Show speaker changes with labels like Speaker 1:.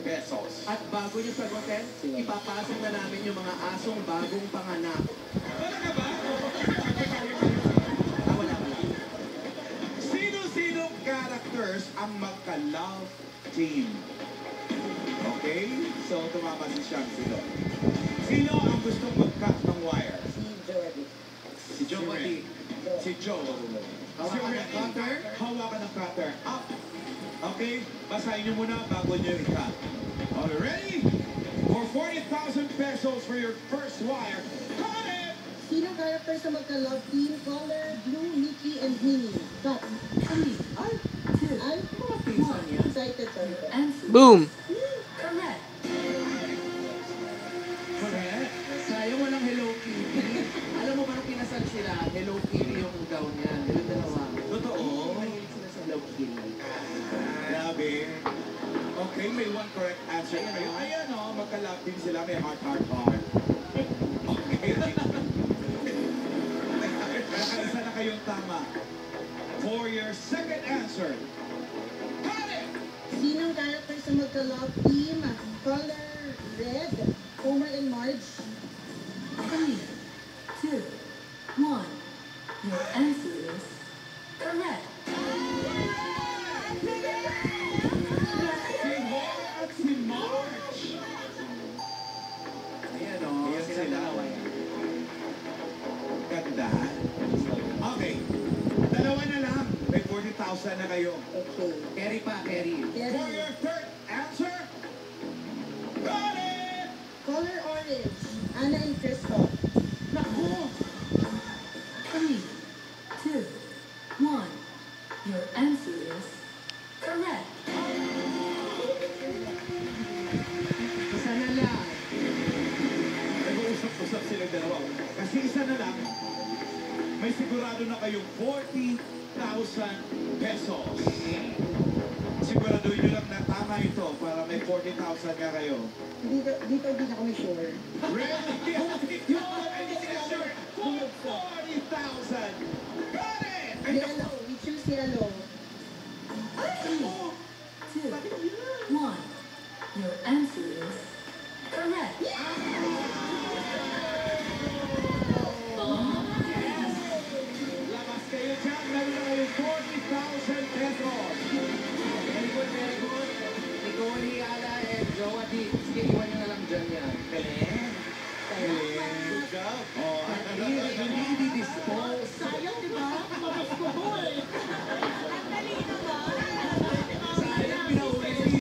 Speaker 1: pesos.
Speaker 2: At bago nyo sagutin, ipapasok na namin yung mga asong bagong panganak.
Speaker 1: Wala ka ba?
Speaker 2: Wala.
Speaker 1: Sino-sinong characters ang magka-love team? Okay? So, tumama si Sean. Sino ang gustong mag-cut ng wire?
Speaker 3: Si Joey.
Speaker 1: Si Joe.
Speaker 2: Hawakan ng cutter.
Speaker 1: Hawakan ng cutter. Up. Okay? Basahin nyo muna bago nyo i-cut. Are you ready? For 40,000 pesos for your first wire. Cut it!
Speaker 3: Sino character sa magka-love team? Color, Blue, Mickey, and Minnie. Cut.
Speaker 2: Ay,
Speaker 3: Ay,
Speaker 2: mga pinsan yan.
Speaker 3: excited pa ito.
Speaker 4: Boom!
Speaker 3: Correct.
Speaker 2: Correct. Sayang walang Hello Kitty. Alam mo ba nung kinasal sila, Hello Kitty yung gown niya. Yung dalawa.
Speaker 1: Totoo.
Speaker 2: Mahilig sila sa Hello Kitty.
Speaker 1: Grabe. Okay, may one correct answer na kayo. Ayan o, magka-love team sila. May heart. Okay. Nakaisa na kayong tama. For your second answer. Cut it!
Speaker 3: Sinong character sa magka-love team? Color, Red, Homer and Marge.
Speaker 5: 3, 2, 1. Your answer is correct.
Speaker 1: Si Homer at si Marge.
Speaker 2: Ayan o,
Speaker 1: Ayan
Speaker 2: sila
Speaker 1: sila.
Speaker 2: dalawa yan.
Speaker 1: Ganda. Okay. Dalawa na lang. May 40,000 na kayo.
Speaker 3: Okay.
Speaker 2: Carry pa, carry.
Speaker 1: For your third answer. Got it!
Speaker 3: Color orange. Anna and Crystal.
Speaker 2: Naku!
Speaker 5: 3, 2, 1. Your answer is correct.
Speaker 2: Isa na lang.
Speaker 1: Nag-uusap-usap sila dalawa. Kasi isa na lang, may sigurado na kayong 40,000 pesos. Siguraduhin nyo lang na tama ito para may 40,000 ka kayo.
Speaker 3: Dito hindi na kami sure.
Speaker 1: Ready? Sure. 40,000! Got it!
Speaker 3: Yellow. We choose yellow.
Speaker 5: 3, 2, 1. Your answer is correct.